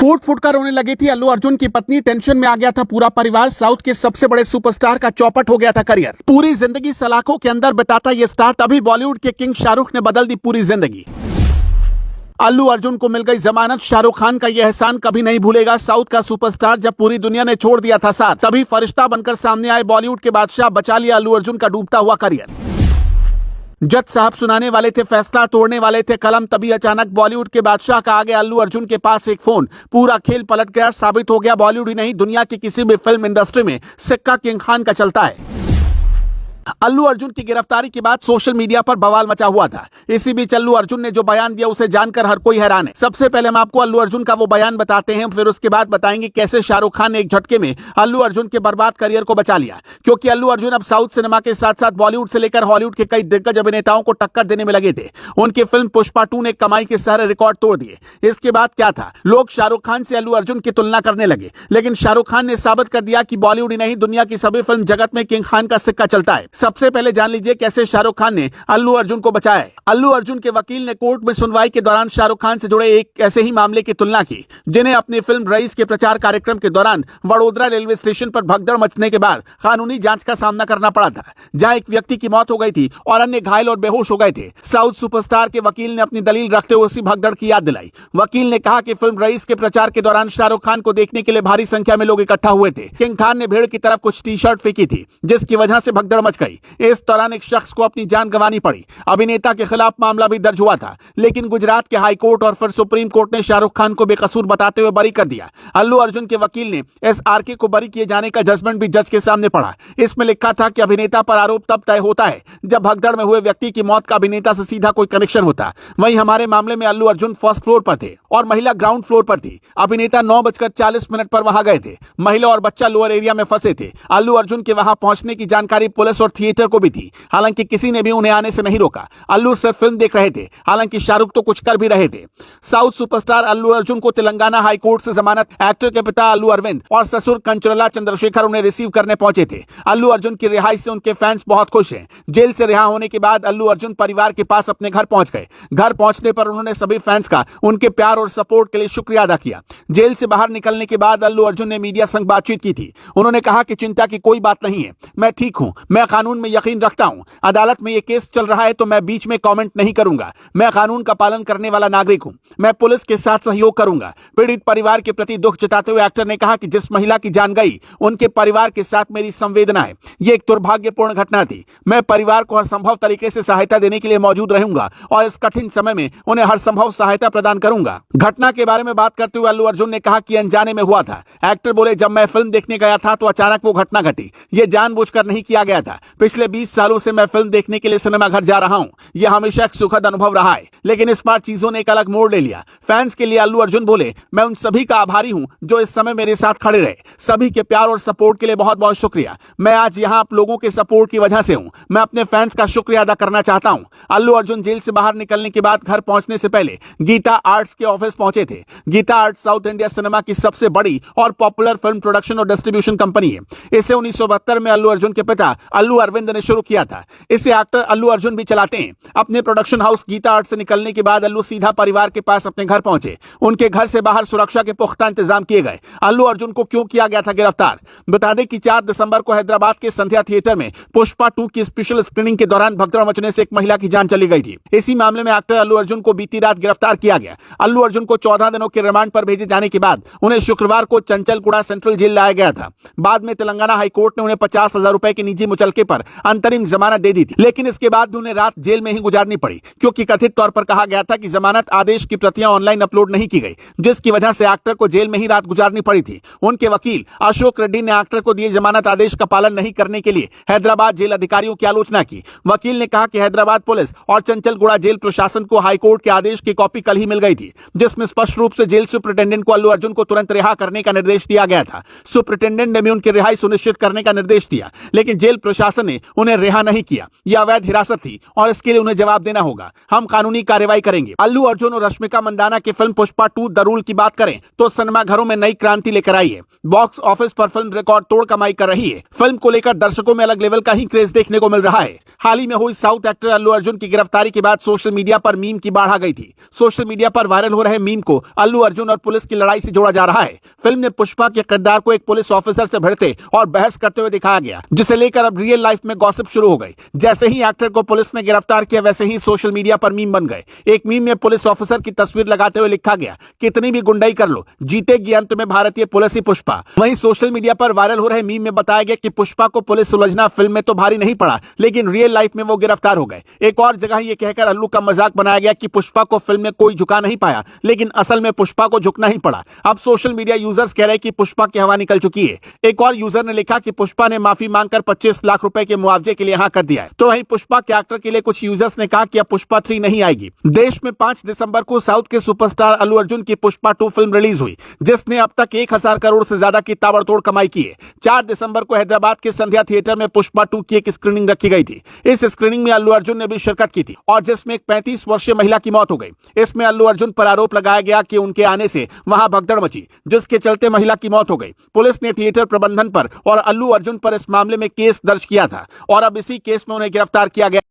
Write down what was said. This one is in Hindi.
फूट फूट कर रोने लगी थी अल्लू अर्जुन की पत्नी। टेंशन में आ गया था पूरा परिवार। साउथ के सबसे बड़े सुपरस्टार का चौपट हो गया था करियर। पूरी जिंदगी सलाखों के अंदर बिताता ये स्टार, तभी बॉलीवुड के किंग शाहरुख ने बदल दी पूरी जिंदगी। अल्लू अर्जुन को मिल गई जमानत। शाहरुख खान का यह एहसान कभी नहीं भूलेगा। साउथ का सुपरस्टार जब पूरी दुनिया ने छोड़ दिया था साथ, तभी फरिश्ता बनकर सामने आए बॉलीवुड के बादशाह। बचा लिया अल्लू अर्जुन का डूबता हुआ करियर। जज साहब सुनाने वाले थे, फैसला तोड़ने वाले थे कलम, तभी अचानक बॉलीवुड के बादशाह का आ गया अल्लू अर्जुन के पास एक फोन। पूरा खेल पलट गया। साबित हो गया बॉलीवुड ही नहीं, दुनिया की किसी भी फिल्म इंडस्ट्री में सिक्का किंग खान का चलता है। अल्लू अर्जुन की गिरफ्तारी के बाद सोशल मीडिया पर बवाल मचा हुआ था। इसी बीच अल्लू अर्जुन ने जो बयान दिया उसे जानकर हर कोई हैरान है। सबसे पहले हम आपको अल्लू अर्जुन का वो बयान बताते हैं, फिर उसके बाद बताएंगे कैसे शाहरुख खान ने एक झटके में अल्लू अर्जुन के बर्बाद करियर को बचा लिया। क्योंकि अल्लू अर्जुन अब साउथ सिनेमा के साथ साथ बॉलीवुड से लेकर हॉलीवुड के कई दिग्गज अभिनेताओं को टक्कर देने में लगे थे। उनकी फिल्म पुष्पा 2 ने कमाई के सारे रिकॉर्ड तोड़ दिए। इसके बाद क्या था, लोग शाहरुख खान से अल्लू अर्जुन की तुलना करने लगे, लेकिन शाहरुख खान ने साबित कर दिया कि बॉलीवुड ही नहीं, दुनिया की सभी फिल्म जगत में किंग खान का सिक्का चलता है। सबसे पहले जान लीजिए कैसे शाहरुख खान ने अल्लू अर्जुन को बचाया है। अल्लू अर्जुन के वकील ने कोर्ट में सुनवाई के दौरान शाहरुख खान से जुड़े एक ऐसे ही मामले की तुलना की, जिन्हें अपनी फिल्म रईस के प्रचार कार्यक्रम के दौरान वडोदरा रेलवे स्टेशन पर भगदड़ मचने के बाद कानूनी जांच का सामना करना पड़ा था, जहां एक व्यक्ति की मौत हो गई थी और अन्य घायल और बेहोश हो गए थे। साउथ सुपरस्टार के वकील ने अपनी दलील रखते हुए उसी भगदड़ की याद दिलाई। वकील ने कहा कि फिल्म रईस के प्रचार के दौरान शाहरुख खान को देखने के लिए भारी संख्या में लोग इकट्ठा हुए थे। किंग खान ने भीड़ की तरफ कुछ टी शर्ट फेंकी थी, जिसकी वजह से भगदड़ मच गई। इस दौरान एक शख्स को अपनी जान गंवानी पड़ी। अभिनेता के खिलाफ मामला भी दर्ज हुआ था, लेकिन गुजरात के हाई कोर्ट और फिर सुप्रीम कोर्ट ने शाहरुख खान को बेकसूर बताते हुए बरी कर दिया। अल्लू अर्जुन के वकील ने SRK को बरी किए जाने का जजमेंट भी जज के सामने पड़ा। इसमें लिखा था कि अभिनेता पर आरोप तब तय होता है जब भगदड़ में हुए व्यक्ति की मौत का अभिनेता से सीधा कोई कनेक्शन होता। वहीं हमारे मामले में अल्लू अर्जुन फर्स्ट फ्लोर पर थे और महिला ग्राउंड फ्लोर पर थी। अभिनेता 9:40 पर वहां गए थे। महिला और बच्चा लोअर एरिया में फंसे थे। अल्लू अर्जुन के वहां पहुंचने की जानकारी पुलिस और थिएटर को भी थी, हालांकि किसी ने भी उन्हें आने से नहीं रोका। अल्लू सिर्फ फिल्म देख रहे थे, हालांकि शाहरुख तो कुछ कर भी रहे थे। साउथ सुपरस्टार अल्लू अर्जुन को तेलंगाना हाई कोर्ट से जमानत। एक्टर के पिता अल्लू अरविंद और ससुर कंचुरला चंद्रशेखर उन्हें रिसीव करने पहुंचे थे। अल्लू अर्जुन की रिहाई से उनके फैंस बहुत खुश हैं। जेल से रिहा होने के बाद अल्लू अर्जुन परिवार के पास अपने घर पहुंच गए। घर पहुंचने पर उन्होंने सभी फैंस का उनके प्यार और सपोर्ट के लिए शुक्रिया अदा किया। जेल से बाहर निकलने के बाद अल्लू अर्जुन ने मीडिया संग बातचीत की थी। उन्होंने कहा कि चिंता की कोई बात नहीं है, मैं ठीक हूं, मैं कानून में यकीन रखता हूं। अदालत में यह केस चल रहा है तो मैं बीच में कमेंट नहीं करूंगा। मैं कानून का पालन करने वाला नागरिक हूं। मैं पुलिस के साथ सहयोग करूंगा। पीड़ित परिवार के प्रति दुख जताते हुए एक्टर ने कहा कि जिस महिला की जान गई, उनके परिवार के साथ मेरी संवेदना है। यह एक दुर्भाग्यपूर्ण घटना थी। मैं परिवार को हर संभव तरीके से सहायता देने के लिए मौजूद रहूंगा और इस कठिन समय में उन्हें हर संभव सहायता प्रदान करूंगा। घटना के बारे में बात करते हुए अल्लू अर्जुन ने कहा कि अनजाने में हुआ था। एक्टर बोले, जब मैं फिल्म देखने गया था तो अचानक वो घटना घटी। यह जानबूझकर नहीं किया गया था। पिछले 20 सालों से मैं फिल्म देखने के लिए सिनेमा घर जा रहा हूं। यह हमेशा एक सुखद अनुभव रहा है, लेकिन इस बार चीजों ने एक अलग मोड़ ले लिया। फैंस के लिए अल्लू अर्जुन बोले, मैं उन सभी का आभारी हूं जो इस समय मेरे साथ खड़े रहे। सभी के प्यार और सपोर्ट के लिए बहुत बहुत शुक्रिया। मैं आज यहां आप लोगों के सपोर्ट की वजह से हूं। मैं अपने फैंस का शुक्रिया अदा करना चाहता हूं। अल्लू अर्जुन जेल से बाहर निकलने के बाद घर पहुंचने से पहले गीता आर्ट्स के ऑफिस पहुंचे थे। Geetha Arts South India cinema की सबसे बड़ी और पॉपुलर फिल्म प्रोडक्शन और डिस्ट्रीब्यूशन कंपनी है। इसे 1972 में अल्लू अर्जुन के पिता अल्लू अरविंद ने शुरू किया था। इसे एक्टर अल्लू अर्जुन भी चलाते हैं। अपने प्रोडक्शन हाउस गीता आर्ट से निकलने के बाद अल्लू सीधा परिवार के पास अपने घर पहुंचे। उनके घर से बाहर सुरक्षा के पुख्ता इंतजाम किए गए। अल्लू अर्जुन को क्यों किया गया था गिरफ्तार? बता दें कि 4 दिसंबर को हैदराबाद के संध्या थिएटर में पुष्पा 2 की स्पेशल स्क्रीनिंग के दौरान भगदड़ मचने से एक महिला की जान चली गई थी। इसी मामले में एक्टर अल्लू अर्जुन को बीती रात गिरफ्तार किया गया। अल्लू अर्जुन को 14 दिनों के रिमांड पर भेजे जाने के बाद उन्हें शुक्रवार को चंचलगुड़ा सेंट्रल जेल लाया गया था। बाद में तेलंगाना हाई कोर्ट ने उन्हें 50,000 रुपए की निजी मुचलके पर अंतरिम जमानत दे दी थी, लेकिन इसके बाद उन्हें रात जेल में ही गुजारनी पड़ी, क्योंकि कथित तौर पर कहा गया था कि जमानत आदेश की प्रतियां ऑनलाइन अपलोड नहीं की गई, जिसकी वजह से एक्टर को जेल में ही रात गुजारनी पड़ी थी। उनके वकील अशोक रेड्डी ने एक्टर को दिए जमानत आदेश का पालन नहीं करने के लिए हैदराबाद जेल अधिकारियों की आलोचना की। वकील ने कहा कि हैदराबाद पुलिस और चंचलगुड़ा जेल प्रशासन को हाईकोर्ट के आदेश की कॉपी कल ही मिल गई थी, जिसमें स्पष्ट रूप से जेल सुपरिटेंडेंट को अल्लू अर्जुन को तुरंत रिहा करने का निर्देश दिया गया था। सुपरिटेंडेंट ने भी उनकी रिहाई सुनिश्चित करने का निर्देश दिया, लेकिन जेल प्रशासन प्रशासन ने उन्हें रिहा नहीं किया। यह अवैध हिरासत थी और इसके लिए उन्हें जवाब देना होगा। हम कानूनी कार्रवाई करेंगे। अल्लू अर्जुन और रश्मिका मंदाना की फिल्म पुष्पा 2 द रूल की बात करें तो सिनेमाघरों में नई क्रांति लेकर आई है। बॉक्स ऑफिस पर फिल्म रिकॉर्ड तोड़ कमाई कर रही है। फिल्म को लेकर दर्शकों में अलग लेवल का ही क्रेज देखने को मिल रहा है। हाल ही में हुई साउथ एक्टर अल्लू अर्जुन की गिरफ्तारी के बाद सोशल मीडिया पर मीम की बाढ़ आ गई थी। सोशल मीडिया पर वायरल हो रहे मीम को अल्लू अर्जुन और पुलिस की लड़ाई से जोड़ा जा रहा है। फिल्म में पुष्पा के किरदार को एक पुलिस ऑफिसर से भिड़ते और बहस करते हुए दिखाया गया, जिसे लेकर अब रियल लाइफ में गॉसिप शुरू हो गई। जैसे ही एक्टर को पुलिस ने गिरफ्तार किया, वैसे ही सोशल मीडिया पर मीम बन गए। एक मीम में पुलिस ऑफिसर की तस्वीर लगाते हुए लिखा गया, कितनी भी गुंडाई कर लो, जीतेगी अंत में भारतीय पुलिस ही पुष्पा। वहीं सोशल मीडिया पर वायरल हो रहे मीम में बताया गया कि पुष्पा को पुलिस उलझना फिल्म में तो भारी नहीं पड़ा, लेकिन रियल लाइफ में वो गिरफ्तार हो गए। एक और जगह ये कहकर अल्लू का मजाक बनाया गया कि पुष्पा को फिल्म में कोई झुका नहीं पाया, लेकिन असल में पुष्पा को झुकना ही पड़ा। अब सोशल मीडिया यूजर्स कह रहे हैं कि पुष्पा की हवा निकल चुकी है। एक और यूजर ने लिखा कि पुष्पा ने माफी मांगकर 25 लाख रुपए के मुआवजे के लिए हाँ कर दिया है। तो वहीं पुष्पा के एक्टर के लिए कुछ यूजर्स ने कहा कि अब पुष्पा 3 नहीं आएगी। देश में 5 दिसंबर को साउथ के सुपरस्टार अल्लू अर्जुन की पुष्पा 2 फिल्म रिलीज हुई, जिसने अब तक 1000 करोड़ से ज्यादा की ताबड़तोड़ कमाई की है। 4 दिसंबर को हैदराबाद के संध्या थिएटर में पुष्पा 2 की एक स्क्रीनिंग रखी गई थी। इस स्क्रीनिंग में अल्लू अर्जुन ने भी शिरकत की थी और जिसमें एक 35 वर्षीय महिला की मौत हो गई। इसमें अल्लू अर्जुन पर आरोप लगाया गया कि उनके आने से वहां भगदड़ मची, जिसके चलते महिला की मौत हो गई। पुलिस ने थिएटर प्रबंधन पर और अल्लू अर्जुन पर इस मामले में केस दर्ज किया था और अब इसी केस में उन्हें गिरफ्तार किया गया।